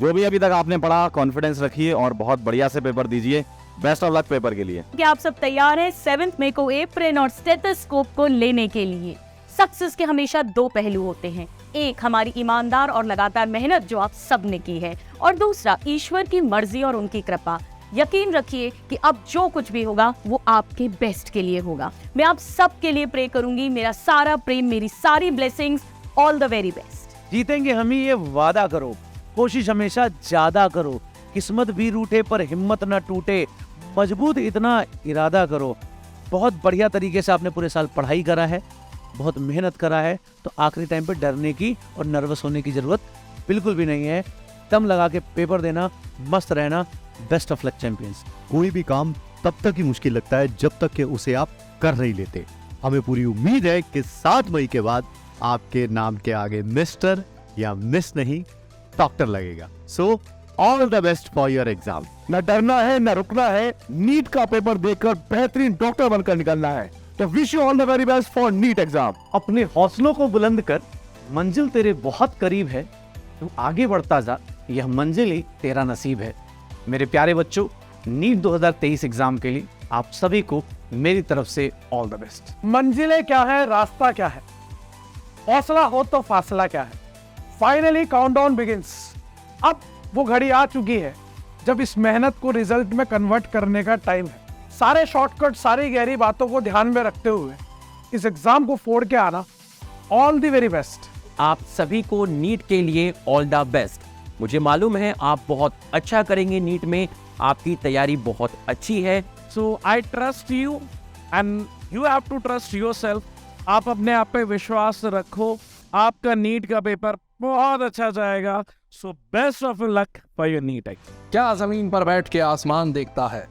जो भी अभी तक आपने पढ़ा, कॉन्फिडेंस रखिए और बहुत बढ़िया से पेपर दीजिए। बेस्ट ऑफ लक पेपर के लिए। क्या आप सब तैयार हैं 7 मई को एप्रिन और स्टेथोस्कोप को लेने के लिए? सक्सेस के हमेशा दो पहलू होते हैं, एक हमारी ईमानदार और लगातार मेहनत जो आप सब ने की है, और दूसरा ईश्वर की मर्जी और उनकी कृपा। यकीन रखिए कि अब जो कुछ भी होगा वो आपके बेस्ट के लिए होगा। मैं आप सब के लिए प्रे करूंगी। मेरा सारा प्रेम, मेरी सारी blessings, all the very best. जीतेंगे हम ही, ये वादा करो। कोशिश हमेशा ज्यादा करो, किस्मत भी रूठे पर हिम्मत ना टूटे, मजबूत इतना इरादा करो। बहुत बढ़िया तरीके से आपने पूरे साल पढ़ाई करा है, बहुत मेहनत करा है, तो आखिरी टाइम पे डरने की और नर्वस होने की जरूरत बिल्कुल भी नहीं है। दम लगा के पेपर देना, मस्त रहना। Best of luck champions. कोई भी काम तब तक ही मुश्किल लगता है जब तक कि उसे आप कर नहीं लेते। हमें पूरी उम्मीद है कि 7 मई के बाद आपके नाम के आगे मिस्टर या मिस नहीं, डॉक्टर लगेगा। सो all the best for your exam. न डरना है न रुकना है, नीट का पेपर देकर बेहतरीन डॉक्टर बनकर निकलना है। तो wish you all the very best for NEET exam. अपने हौसलों को बुलंद कर, मंजिल तेरे बहुत करीब है, तू आगे बढ़ता जा, यह मंजिल ही तेरा नसीब है। मेरे प्यारे बच्चों, नीट 2023 एग्जाम के लिए आप सभी को मेरी तरफ से ऑल द बेस्ट। मंजिलें क्या है, रास्ता क्या है, हौसला हो तो फासला क्या है। Finally countdown begins. अब वो घड़ी आ चुकी है जब इस मेहनत को रिजल्ट में कन्वर्ट करने का टाइम है। सारे शॉर्टकट, सारी गहरी बातों को ध्यान में रखते हुए इस एग्जाम को फोड़ के आना। All the very best. आप सभी को नीट के लिए ऑल द बेस्ट। मुझे मालूम है आप बहुत अच्छा करेंगे नीट में, आपकी तैयारी बहुत अच्छी है। So I trust you and you have to trust yourself. आप अपने आप पे विश्वास रखो, आपका नीट का पेपर बहुत अच्छा जाएगा। So best of luck for your NEET exam. क्या जमीन पर बैठ के आसमान देखता है,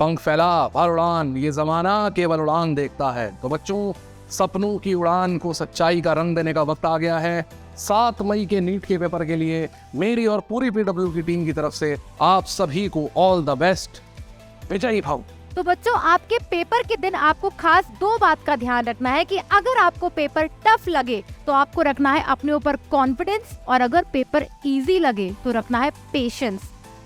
पंख फैला पर उड़ान, ये जमाना केवल उड़ान देखता है। तो बच्चों, सपनों की उड़ान को सच्चाई का रंग देने का वक्त आ गया है। 7 मई के नीट के पेपर के लिए मेरी और पूरी पीडब्ल्यू की टीम की तरफ से आप सभी को ऑल द बेस्ट। विजयी भाव। तो बच्चों, आपके पेपर के दिन आपको खास 2 बात का ध्यान रखना है कि अगर आपको पेपर टफ लगे तो आपको रखना है अपने ऊपर कॉन्फिडेंस, और अगर पेपर इजी लगे तो रखना है पेशेंस,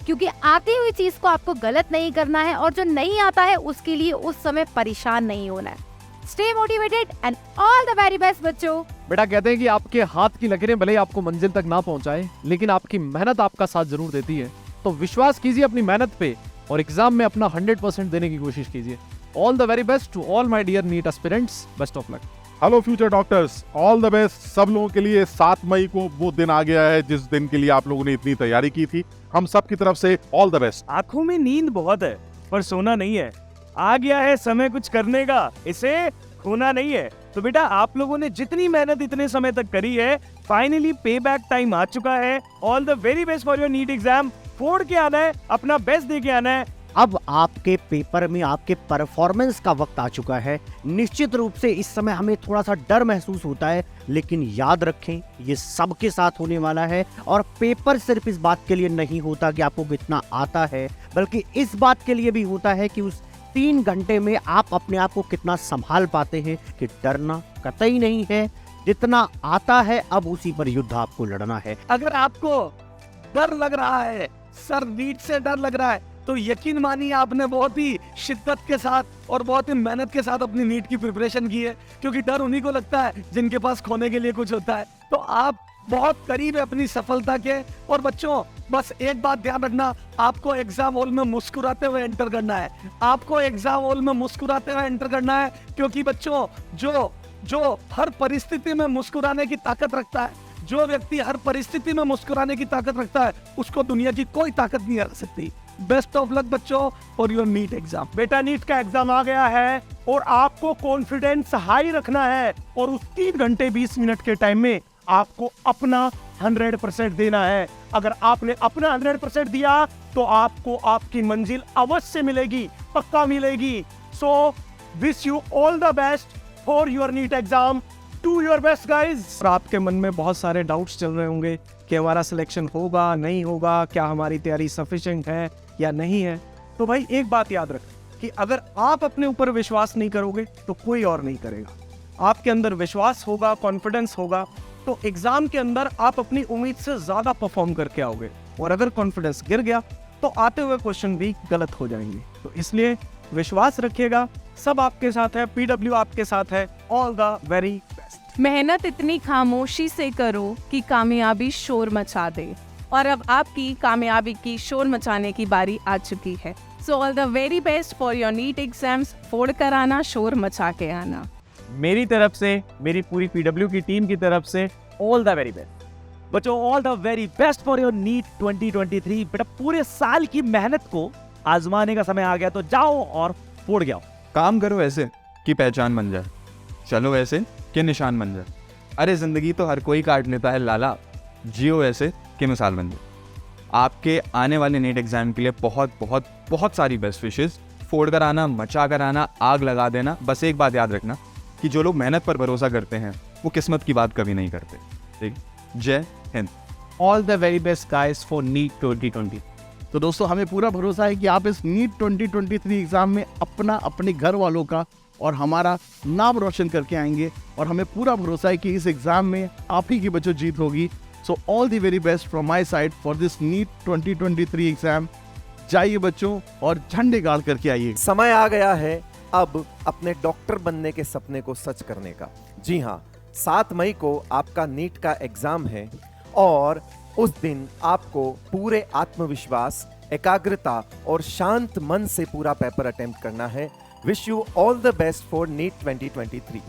क्योंकि आती हुई चीज को आपको गलत नहीं करना है, और जो नहीं आता है उसके लिए उस समय परेशान नहीं होना है। Stay motivated and all the very best बच्चों। बेटा, कहते हैं कि आपके हाथ की लकीरें भले ही आपको मंजिल तक ना पहुंचाए, लेकिन आपकी मेहनत आपका साथ जरूर देती है। तो विश्वास कीजिए अपनी मेहनत पे और एग्जाम में अपना 100% देने की कोशिश कीजिए। All the very best to all my dear NEET aspirants. Best of luck. Hello future doctors, all the best सब लोगों के लिए। 7 मई को वो दिन आ गया है जिस दिन के लिए आप लोगों ने इतनी तैयारी की थी। हम सब की तरफ से ऑल द बेस्ट। आंखों में नींद बहुत है पर सोना नहीं है। आ गया है समय कुछ करने का, इसे खोना नहीं है। तो बेटा, आप लोगों ने जितनी मेहनत इतने समय तक करी है, फाइनली पे बैक टाइम आ चुका है। All the very best for your NEET exam. फोड़ के आना है, अपना बेस्ट दे के आना है। अब आपके पेपर में आपके परफॉर्मेंस का वक्त आ चुका है। निश्चित रूप से इस समय हमें थोड़ा सा डर महसूस होता है, लेकिन याद रखें ये सबके साथ होने वाला है। और पेपर सिर्फ इस बात के लिए नहीं होता कि आपको कितना आता है, बल्कि इस बात के लिए भी होता है कि उस 3 घंटे में आप अपने आप को कितना संभाल पाते हैं। कि डरना कतई नहीं है, जितना आता है अब उसी पर युद्ध आपको लड़ना है। अगर आपको डर लग रहा है, सर नीट से डर लग रहा है, तो यकीन मानिए आपने बहुत ही शिद्दत के साथ और बहुत ही मेहनत के साथ अपनी नीट की प्रिपरेशन की है। क्योंकि डर उन्हीं को लगता है जिनके पास खोने के लिए कुछ होता है। तो आप बहुत करीब है अपनी सफलता के। और बच्चों, बस एक बात ध्यान रखना, आपको एग्जाम हॉल में मुस्कुराते हुए एंटर करना है। आपको एग्जाम हॉल में मुस्कुराते हुए एंटर करना है, क्योंकि बच्चों, जो हर परिस्थिति में मुस्कुराने की ताकत रखता है, जो व्यक्ति हर परिस्थिति में मुस्कुराने की ताकत रखता है, उसको दुनिया की कोई ताकत नहीं हरा सकती। बेस्ट ऑफ लक बच्चों फॉर योर नीट एग्जाम। बेटा, नीट का एग्जाम आ गया है और आपको कॉन्फिडेंस हाई रखना है, और उस 3 घंटे 20 मिनट के टाइम में आपको अपना 100% देना है। अगर आपने अपना 100% दिया तो आपको आपकी मंजिल अवश्य मिलेगी, पक्का मिलेगी। So wish you all the best for your NEET exam. Do your best guys. आपके मन में बहुत सारे डाउट्स चल रहे होंगे कि हमारा सिलेक्शन होगा नहीं होगा, क्या हमारी तैयारी सफिशिएंट है या नहीं है। तो भाई एक बात याद रखें कि अगर आप अपने ऊपर विश्वास नहीं करोगे तो कोई और नहीं करेगा। आपके अंदर विश्वास होगा, कॉन्फिडेंस होगा, तो एग्जाम के अंदर आप अपनी उम्मीद से ज्यादा परफॉर्म करके आओगे। और अगर कॉन्फिडेंस गिर गया तो आते हुए क्वेश्चन भी गलत हो जाएंगे। तो इसलिए विश्वास रखिएगा, सब आपके साथ है, PW आपके साथ है। All the very best. मेहनत इतनी खामोशी से करो कि कामयाबी शोर मचा दे। और अब आपकी कामयाबी की शोर मचाने की बारी आ चुकी है। So all the very best for your NEET exams. फोड़ कर आना, शोर मचा के आना। मेरी तरफ से, मेरी पूरी PW की टीम की तरफ से ऑल द वेरी बेस्ट बच्चों, all the very best for your NEET 2023। बेटा पूरे साल की मेहनत को आजमाने का समय आ गया, तो जाओ और फोड़ गया। काम करो ऐसे कि पहचान बन जाए, चलो ऐसे कि निशान बन जाए। अरे जिंदगी तो हर कोई काट लेता है लाला, जियो ऐसे कि मिसाल बन जाए। आपके आने वाले नीट एग्जाम के लिए बहुत बहुत बहुत सारी बेस्ट विशेस। फोड़ कर आना, मचा कर आना, आग लगा देना। बस एक बात याद रखना कि जो लोग मेहनत पर भरोसा करते हैं वो किस्मत की बात कभी नहीं करते। ठीक, जय Hind. All the very best guys for NEET 2020। तो दोस्तों हमें पूरा भरोसा है कि आप इस नीट 2023 एग्जाम में अपना, अपने घर वालों का और हमारा नाम रोशन करके आएंगे, और हमें पूरा भरोसा है कि इस एग्जाम में आप ही की बच्चों जीत होगी। So all the very best from my side for this NEET 2023 exam. जाइए बच्चों और झंडे गाड़ करके आइए। समय आ गया है अब अपने डॉक्टर बनने के सपने को सच करने का। जी हाँ, 7 मई को आपका नीट का एग्जाम है और उस दिन आपको पूरे आत्मविश्वास, एकाग्रता और शांत मन से पूरा पेपर अटेम्प्ट करना है। Wish you all the best for NEET 2023।